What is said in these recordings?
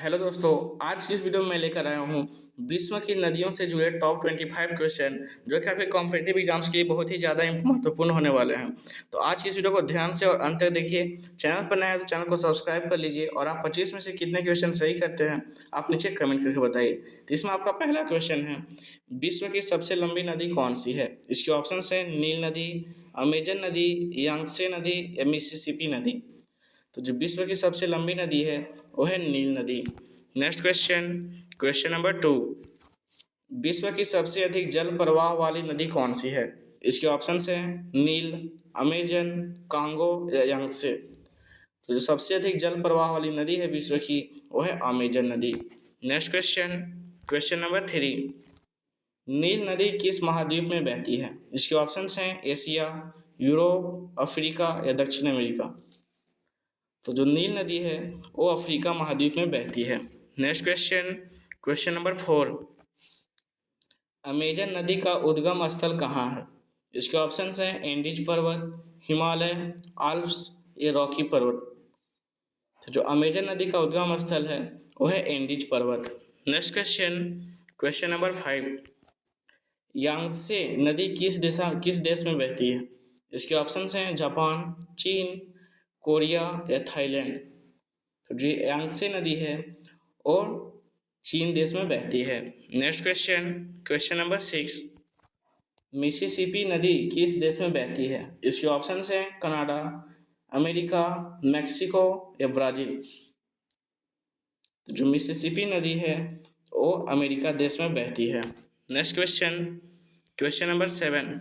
Hello दोस्तों, आज की इस वीडियो में मैं लेकर आया हूँ विश्व की नदियों से जुड़े टॉप 25 क्वेश्चन जो कि आपके कॉम्पिटिटिव एग्जाम्स के लिए बहुत ही ज़्यादा महत्वपूर्ण होने वाले हैं। तो आज की इस वीडियो को ध्यान से और अंत तक देखिए। चैनल पर नया है तो चैनल को सब्सक्राइब कर लीजिए और आप 25 में से कितने क्वेश्चन सही करते हैं आप नीचे कमेंट करके बताइए। तो इसमें आपका पहला क्वेश्चन है, विश्व की सबसे लंबी नदी कौन सी है? इसके ऑप्शन है नील नदी, अमेजन नदी, यांगत्से नदी या मिसिसिपी नदी। तो जो विश्व की सबसे लंबी नदी है वो है नील नदी। नेक्स्ट क्वेश्चन, क्वेश्चन नंबर 2, विश्व की सबसे अधिक जल प्रवाह वाली नदी कौन सी है? इसके ऑप्शन हैं नील, अमेजन, कांगो या यांगत्से। तो जो सबसे अधिक जल प्रवाह वाली नदी है विश्व की वो है अमेजन नदी। नेक्स्ट क्वेश्चन, क्वेश्चन नंबर 3, नील नदी किस महाद्वीप में बहती है? इसके ऑप्शन हैं एशिया, यूरोप, अफ्रीका या दक्षिण अमेरिका। तो जो नील नदी है वो अफ्रीका महाद्वीप में बहती है। Next question, question number 4, Amazon नदी का उद्गम स्थल कहाँ है? इसके ऑप्शन हैं एंडीज पर्वत, हिमालय, आल्प्स या रॉकी पर्वत। तो जो अमेजन नदी का उद्गम स्थल है वो है एंडीज पर्वत। Next question, question number 5, Yangtse नदी किस देश में बहती है? इसके ऑप्शन हैं जापान, चीन, कोरिया या थाईलैंड। तो जो यांगत्से नदी है और चीन देश में बहती है। Next question, question number 6, Mississippi नदी किस देश में बहती है? इसके ऑप्शन हैं कनाडा, अमेरिका, मैक्सिको या ब्राज़ील। तो जो मिसिसिपी नदी है वो अमेरिका देश में बहती है। Next question, question number 7,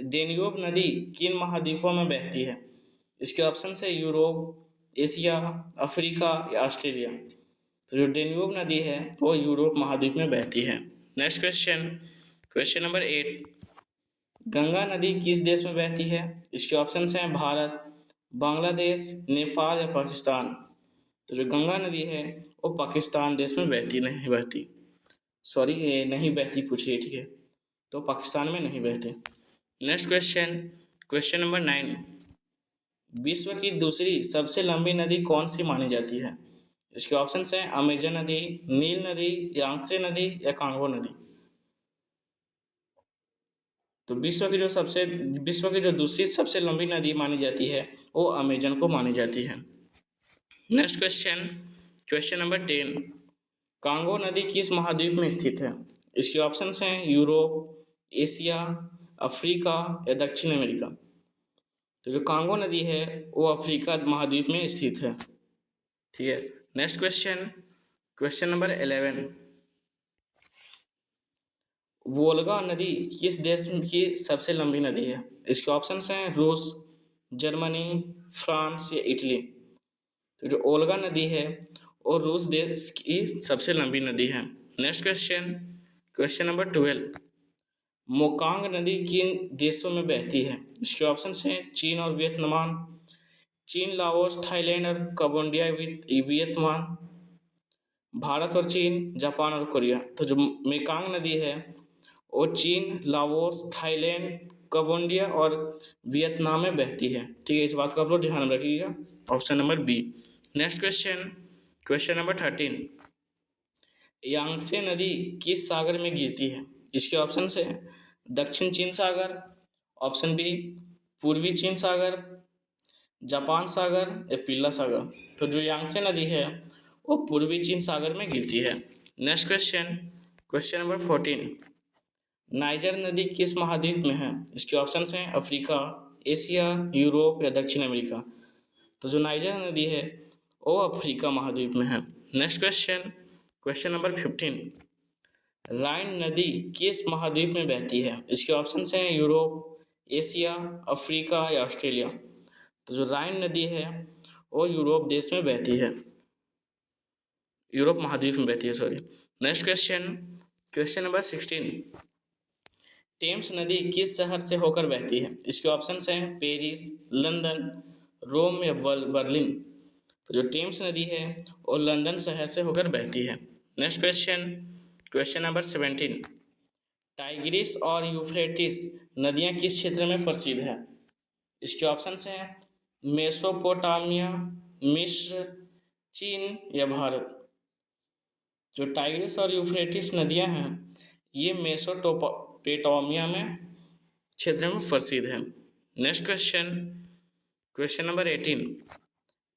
Danube नदी किन महाद्वीपों में बहती है? इसके ऑप्शन है यूरोप, एशिया, अफ्रीका या ऑस्ट्रेलिया। तो जो डेन्यूब नदी है वो यूरोप महाद्वीप में बहती है। Next question, question number 8, Ganga नदी किस देश में बहती है? इसके ऑप्शन हैं भारत, बांग्लादेश, नेपाल या पाकिस्तान। तो जो गंगा नदी है वो पाकिस्तान देश में नहीं बहती, सॉरी ये नहीं बहती पूछिए, ठीक है, तो पाकिस्तान में नहीं बहते। नेक्स्ट क्वेश्चन, क्वेश्चन नंबर 9, विश्व की दूसरी सबसे लंबी नदी कौन सी मानी जाती है? इसके ऑप्शन हैं अमेजन नदी, नील नदी, यांगत्से नदी या कांगो नदी। तो विश्व की जो दूसरी सबसे लंबी नदी मानी जाती है वो अमेजन को मानी जाती है। Next question, question number 10, Congo नदी किस महाद्वीप में स्थित है? इसके ऑप्शन हैं यूरोप, एशिया, अफ्रीका या दक्षिण अमेरिका। तो जो कांगो नदी है वो अफ्रीका महाद्वीप में स्थित है, ठीक है। Next question, question number 11, Volga नदी किस देश की सबसे लंबी नदी है? इसके ऑप्शन हैं रूस, जर्मनी, फ्रांस या इटली। तो जो ओल्गा नदी है वो रूस देश की सबसे लंबी नदी है। नेक्स्ट क्वेश्चन, क्वेश्चन नंबर 12, मोकांग नदी किन देशों में बहती है? इसके ऑप्शन हैं चीन और वियतनाम, चीन, लाओस, थाईलैंड और कंबोडिया वियतनाम, भारत और चीन, जापान और कोरिया। तो जो मेकांग नदी है वो चीन, लाओस, थाईलैंड, कंबोडिया और वियतनाम में बहती है, ठीक है। इस बात को आप लोग ध्यान में रखिएगा, option number B. Next question, question number 13, Yangtze नदी किस सागर में गिरती है? इसके ऑप्शन है दक्षिण चीन सागर, ऑप्शन बी पूर्वी चीन सागर, जापान सागर या पीला सागर। तो जो यांगत्से नदी है वो पूर्वी चीन सागर में गिरती है। Next question, question number 14, niger नदी किस महाद्वीप में है? इसके ऑप्शन हैं अफ्रीका, एशिया, यूरोप या दक्षिण अमेरिका। तो जो नाइजर नदी है वो अफ्रीका महाद्वीप में है। नेक्स्ट क्वेश्चन, क्वेश्चन नंबर 15, राइन नदी किस महाद्वीप में बहती है? इसके ऑप्शन हैं यूरोप, एशिया, अफ्रीका या ऑस्ट्रेलिया। तो जो राइन नदी है वो यूरोप देश में बहती है, यूरोप महाद्वीप में बहती है, sorry. Next question, question number 16, Thames नदी किस शहर से होकर बहती है? इसके ऑप्शन हैं पेरिस, लंदन, रोम या बर्लिन। तो जो टेम्स नदी है वो लंदन शहर से होकर बहती है। Next question, question number 17, Tigris और यूफ्रेटिस नदियाँ किस क्षेत्र में प्रसिद्ध है? इसके ऑप्शन हैं मेसोपोटामिया, मिस्र, चीन या भारत? जो टाइग्रिस और यूफ्रेटिस नदियां हैं ये मेसोपोटामिया में क्षेत्र में प्रसिद्ध है। Next question, question number 18,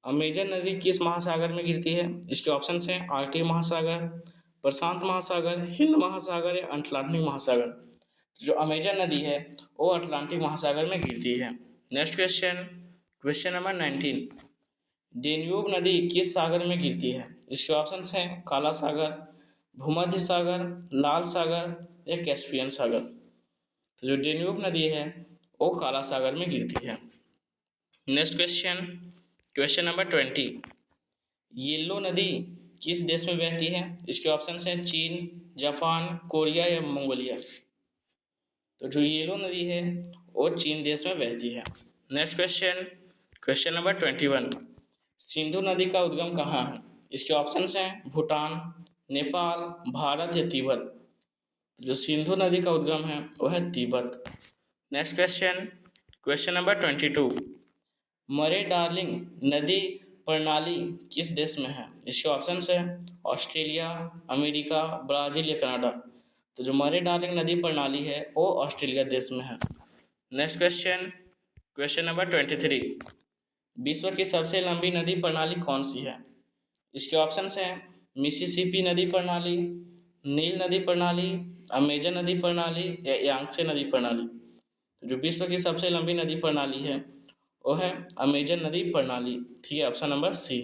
Amazon नदी किस महासागर में गिरती है? इसके ऑप्शन हैं आर्कटिक महासागर, प्रशांत महासागर, हिंद महासागर या अटलांटिक महासागर। तो जो अमेजन नदी है वो अटलांटिक महासागर में गिरती है। Next question, question number 19, Danube नदी किस सागर में गिरती है? इसके ऑप्शन हैं काला सागर, भूमध्य सागर, लाल सागर या कैस्पियन सागर। तो जो डेन्यूब नदी है वो काला सागर में गिरती है। Next question, question number 20, yellow नदी किस देश में बहती है? इसके ऑप्शन हैं चीन, जापान, कोरिया या मंगोलिया। तो जो येलो नदी है वो चीन देश में बहती है। Next question, question number 21, Sindhu नदी का उद्गम कहाँ है? इसके ऑप्शन हैं भूटान, नेपाल, भारत या तिब्बत। जो सिंधु नदी का उद्गम है वो है Tibet. Next question, question number 22, मरे डार्लिंग नदी प्रणाली किस देश में है? इसके ऑप्शन हैं ऑस्ट्रेलिया, अमेरिका, ब्राज़ील या कनाडा। तो जो मरे डार्लिंग नदी प्रणाली है वो ऑस्ट्रेलिया देश में है। नेक्स्ट क्वेश्चन, क्वेश्चन नंबर 23, विश्व की सबसे लंबी नदी प्रणाली कौन सी है? इसके ऑप्शन हैं मिसिसिपी नदी प्रणाली, नील नदी प्रणाली, अमेजन नदी प्रणाली या यांगत्से नदी प्रणाली। तो जो विश्व की सबसे लंबी नदी प्रणाली है वो है अमेजन नदी प्रणाली। ठीक है, option number C.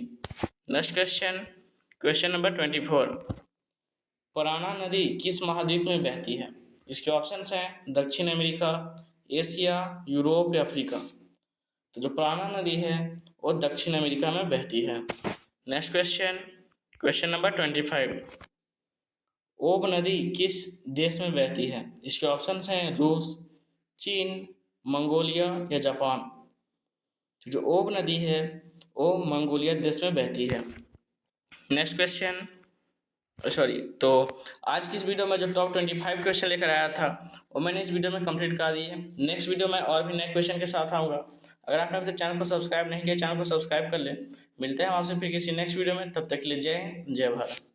Next question, question number 24, Parana नदी किस महाद्वीप में बहती है? इसके ऑप्शन हैं दक्षिण अमेरिका, एशिया, यूरोप या अफ्रीका। तो जो पराना नदी है वो दक्षिण अमेरिका में बहती है। नेक्स्ट क्वेश्चन, क्वेश्चन नंबर 25, ओब नदी किस देश में बहती है? इसके ऑप्शन हैं रूस, चीन, मंगोलिया या जापान। जो ओब नदी है वो मंगोलिया देश में बहती है। नेक्स्ट क्वेश्चन, तो आज की इस वीडियो में जो टॉप 25 क्वेश्चन लेकर आया था वो मैंने इस वीडियो में कंप्लीट कर दिए। नेक्स्ट वीडियो में और भी नए क्वेश्चन के साथ आऊँगा। अगर आपने अभी तक चैनल को सब्सक्राइब नहीं किया, चैनल को सब्सक्राइब कर ले। मिलते हैं हम आपसे फिर किसी नेक्स्ट वीडियो में, तब तक के लिए जय हिंद, जय भारत।